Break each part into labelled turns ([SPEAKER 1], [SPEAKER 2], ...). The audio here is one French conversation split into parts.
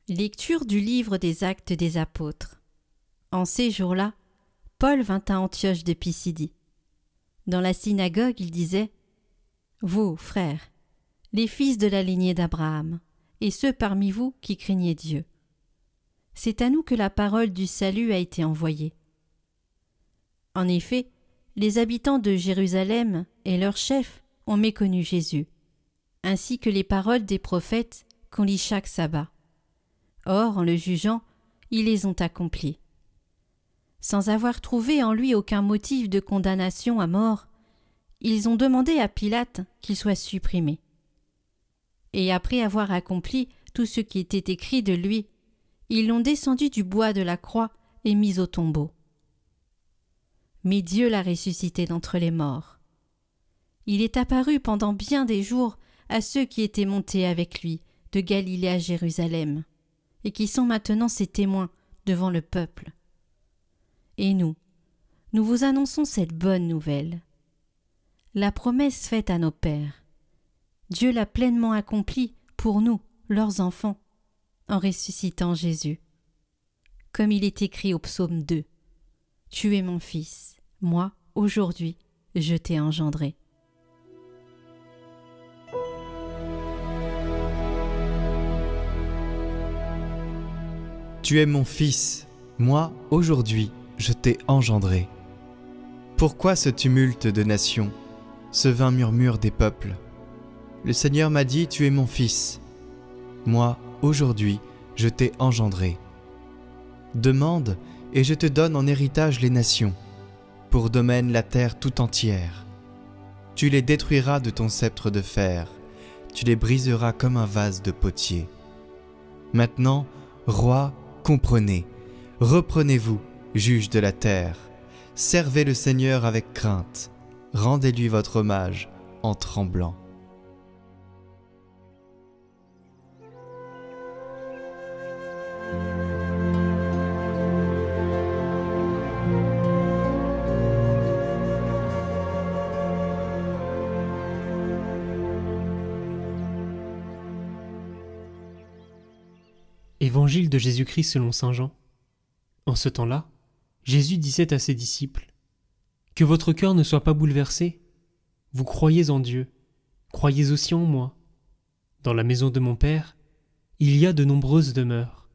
[SPEAKER 1] Lecture du livre des Actes des Apôtres. En ces jours-là, Paul vint à Antioche de Pisidie. Dans la synagogue, il disait « Vous, frères, les fils de la lignée d'Abraham, et ceux parmi vous qui craignez Dieu. C'est à nous que la parole du salut a été envoyée. En effet, les habitants de Jérusalem et leurs chefs ont méconnu Jésus, ainsi que les paroles des prophètes qu'on lit chaque sabbat. Or, en le jugeant, ils les ont accomplies. Sans avoir trouvé en lui aucun motif de condamnation à mort, ils ont demandé à Pilate qu'il soit supprimé. Et après avoir accompli tout ce qui était écrit de lui, ils l'ont descendu du bois de la croix et mis au tombeau. Mais Dieu l'a ressuscité d'entre les morts. Il est apparu pendant bien des jours à ceux qui étaient montés avec lui de Galilée à Jérusalem, et qui sont maintenant ses témoins devant le peuple. Et nous vous annonçons cette bonne nouvelle. La promesse faite à nos pères, Dieu l'a pleinement accomplie pour nous, leurs enfants, en ressuscitant Jésus. Comme il est écrit au psaume 2, « Tu es mon fils, moi, aujourd'hui, je t'ai engendré. »
[SPEAKER 2] Tu es mon fils, moi, aujourd'hui, je t'ai engendré. Pourquoi ce tumulte de nations, ce vain murmure des peuples? Le Seigneur m'a dit, tu es mon fils. Moi, aujourd'hui, je t'ai engendré. Demande, et je te donne en héritage les nations, pour domaine la terre tout entière. Tu les détruiras de ton sceptre de fer, tu les briseras comme un vase de potier. Maintenant, roi, comprenez, reprenez-vous, juges de la terre, servez le Seigneur avec crainte, rendez-lui votre hommage en tremblant.
[SPEAKER 3] Évangile de Jésus-Christ selon saint Jean. En ce temps-là, Jésus disait à ses disciples : « Que votre cœur ne soit pas bouleversé. Vous croyez en Dieu, croyez aussi en moi. Dans la maison de mon Père, il y a de nombreuses demeures.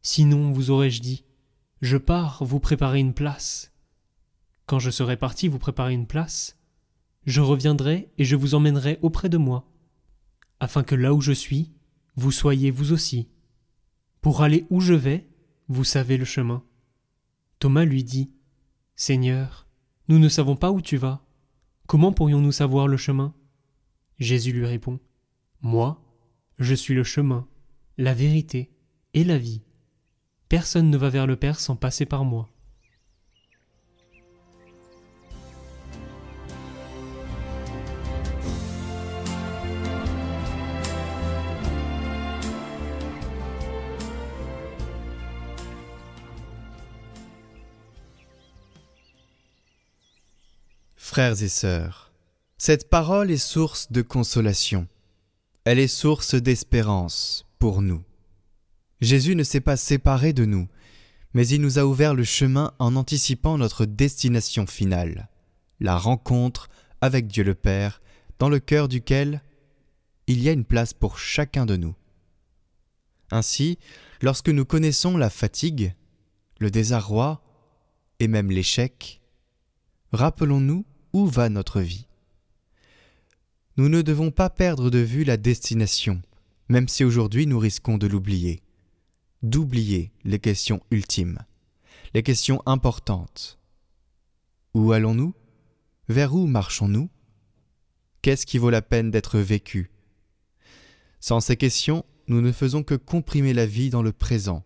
[SPEAKER 3] Sinon, vous aurais-je dit : Je pars vous préparer une place. Quand je serai parti vous préparer une place, je reviendrai et je vous emmènerai auprès de moi, afin que là où je suis, vous soyez vous aussi. Pour aller où je vais, vous savez le chemin. » Thomas lui dit : « Seigneur, nous ne savons pas où tu vas. Comment pourrions-nous savoir le chemin ? » Jésus lui répond : « Moi, je suis le chemin, la vérité et la vie. Personne ne va vers le Père sans passer par moi. »
[SPEAKER 2] Frères et sœurs, cette parole est source de consolation. Elle est source d'espérance pour nous. Jésus ne s'est pas séparé de nous, mais il nous a ouvert le chemin en anticipant notre destination finale, la rencontre avec Dieu le Père, dans le cœur duquel il y a une place pour chacun de nous. Ainsi, lorsque nous connaissons la fatigue, le désarroi et même l'échec, rappelons-nous où va notre vie. Nous ne devons pas perdre de vue la destination, même si aujourd'hui nous risquons de l'oublier, d'oublier les questions ultimes, les questions importantes. Où allons-nous? Vers où marchons-nous? Qu'est-ce qui vaut la peine d'être vécu? Sans ces questions, nous ne faisons que comprimer la vie dans le présent.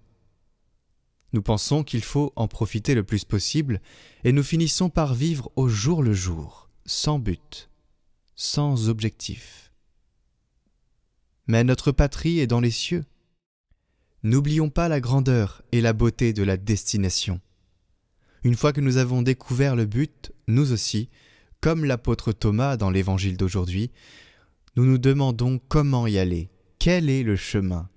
[SPEAKER 2] Nous pensons qu'il faut en profiter le plus possible et nous finissons par vivre au jour le jour, sans but, sans objectif. Mais notre patrie est dans les cieux. N'oublions pas la grandeur et la beauté de la destination. Une fois que nous avons découvert le but, nous aussi, comme l'apôtre Thomas dans l'évangile d'aujourd'hui, nous nous demandons comment y aller, quel est le chemin.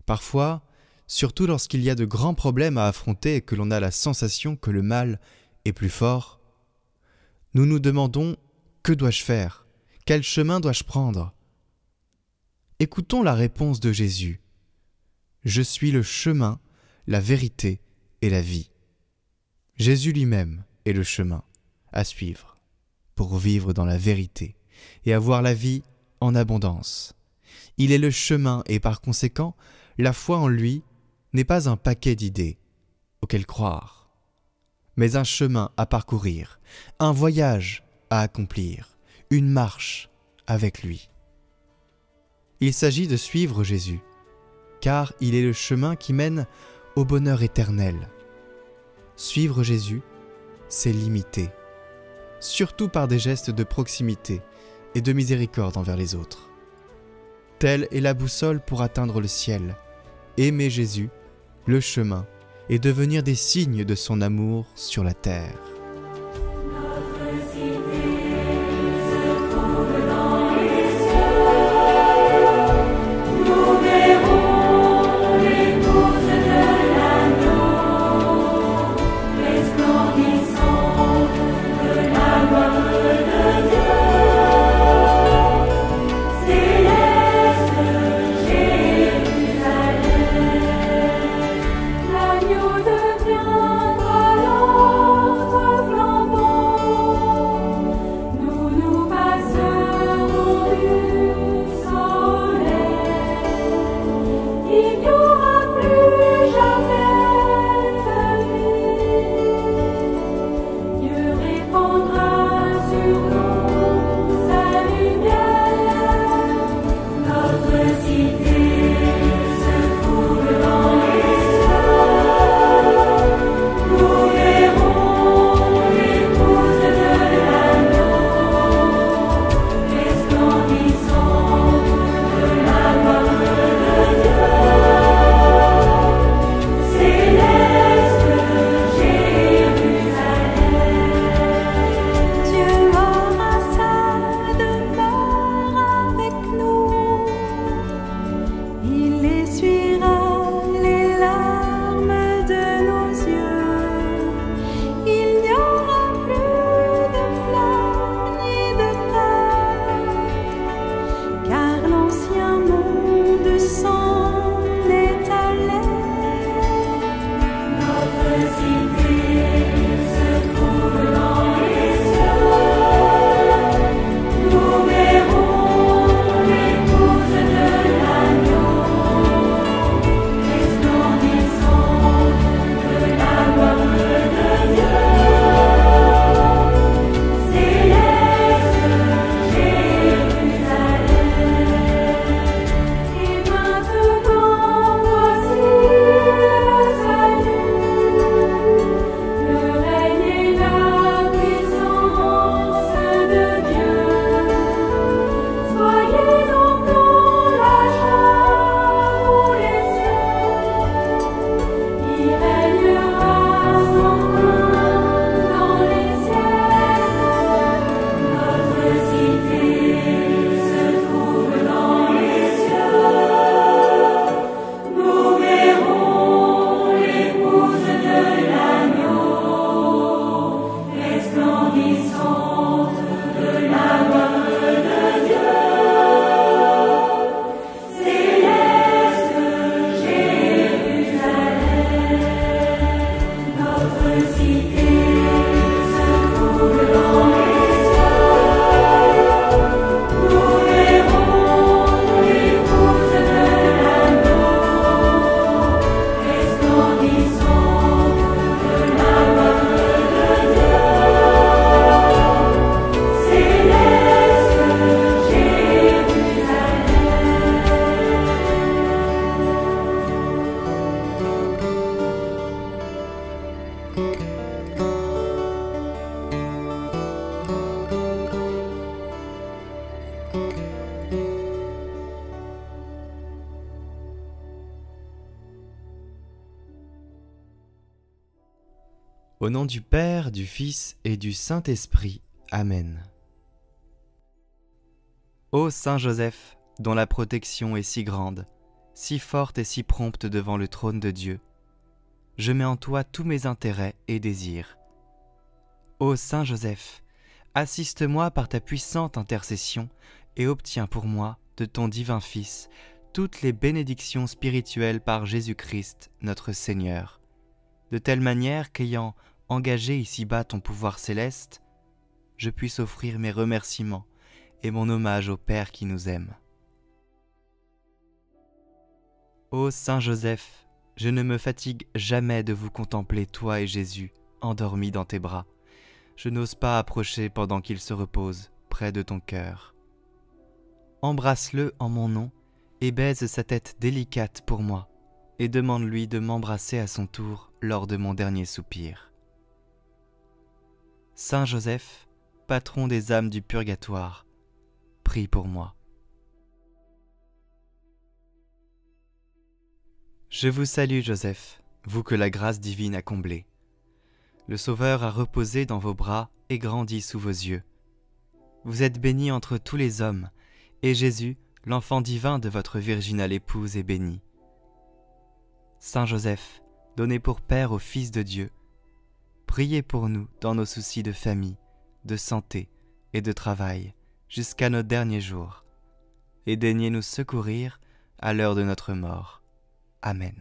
[SPEAKER 2] Parfois, surtout lorsqu'il y a de grands problèmes à affronter et que l'on a la sensation que le mal est plus fort, nous nous demandons « Que dois-je faire ? Quel chemin dois-je prendre ?» Écoutons la réponse de Jésus. « Je suis le chemin, la vérité et la vie. » Jésus lui-même est le chemin à suivre pour vivre dans la vérité et avoir la vie en abondance. Il est le chemin et par conséquent, la foi en lui n'est pas un paquet d'idées auxquelles croire, mais un chemin à parcourir, un voyage à accomplir, une marche avec lui. Il s'agit de suivre Jésus, car il est le chemin qui mène au bonheur éternel. Suivre Jésus, c'est l'imiter, surtout par des gestes de proximité et de miséricorde envers les autres. Telle est la boussole pour atteindre le ciel, aimer Jésus, le chemin, et devenir des signes de son amour sur la terre. Au nom du Père, du Fils et du Saint-Esprit. Amen. Ô Saint Joseph, dont la protection est si grande, si forte et si prompte devant le trône de Dieu. Je mets en toi tous mes intérêts et désirs. Ô Saint Joseph, assiste-moi par ta puissante intercession et obtiens pour moi, de ton divin Fils, toutes les bénédictions spirituelles par Jésus-Christ, notre Seigneur, de telle manière qu'ayant engagé ici-bas ton pouvoir céleste, je puisse offrir mes remerciements et mon hommage au Père qui nous aime. Ô Saint Joseph, je ne me fatigue jamais de vous contempler, toi et Jésus, endormis dans tes bras. Je n'ose pas approcher pendant qu'il se repose près de ton cœur. Embrasse-le en mon nom et baise sa tête délicate pour moi, et demande-lui de m'embrasser à son tour lors de mon dernier soupir. Saint Joseph, patron des âmes du purgatoire, prie pour moi. Je vous salue, Joseph, vous que la grâce divine a comblé. Le Sauveur a reposé dans vos bras et grandi sous vos yeux. Vous êtes béni entre tous les hommes, et Jésus, l'enfant divin de votre virginale épouse, est béni. Saint Joseph, donné pour Père au Fils de Dieu, priez pour nous dans nos soucis de famille, de santé et de travail, jusqu'à nos derniers jours, et daignez nous secourir à l'heure de notre mort. Amen.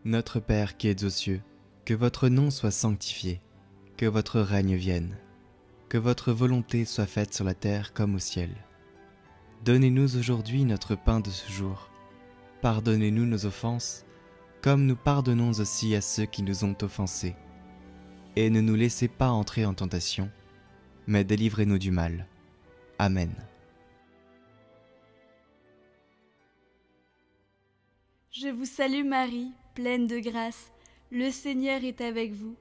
[SPEAKER 2] Notre Père qui êtes aux cieux, que votre nom soit sanctifié, que votre règne vienne, que votre volonté soit faite sur la terre comme au ciel. Donnez-nous aujourd'hui notre pain de ce jour. Pardonnez-nous nos offenses, comme nous pardonnons aussi à ceux qui nous ont offensés. Et ne nous laissez pas entrer en tentation, mais délivrez-nous du mal. Amen.
[SPEAKER 4] Je vous salue Marie, pleine de grâce, le Seigneur est avec vous.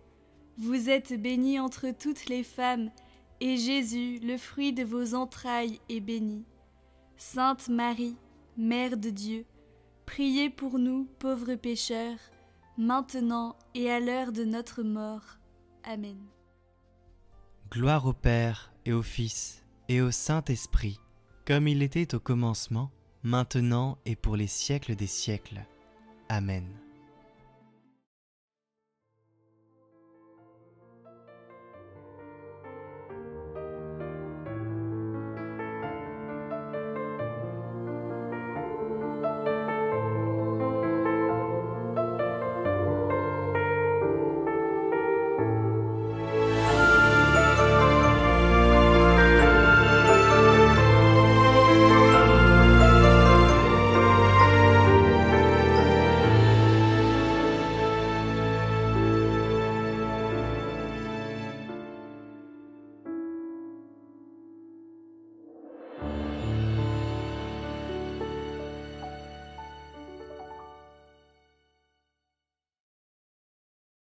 [SPEAKER 4] Vous êtes bénie entre toutes les femmes, et Jésus, le fruit de vos entrailles, est béni. Sainte Marie, Mère de Dieu, priez pour nous, pauvres pécheurs, maintenant et à l'heure de notre mort. Amen.
[SPEAKER 2] Gloire au Père et au Fils et au Saint-Esprit, comme il était au commencement, maintenant et pour les siècles des siècles. Amen.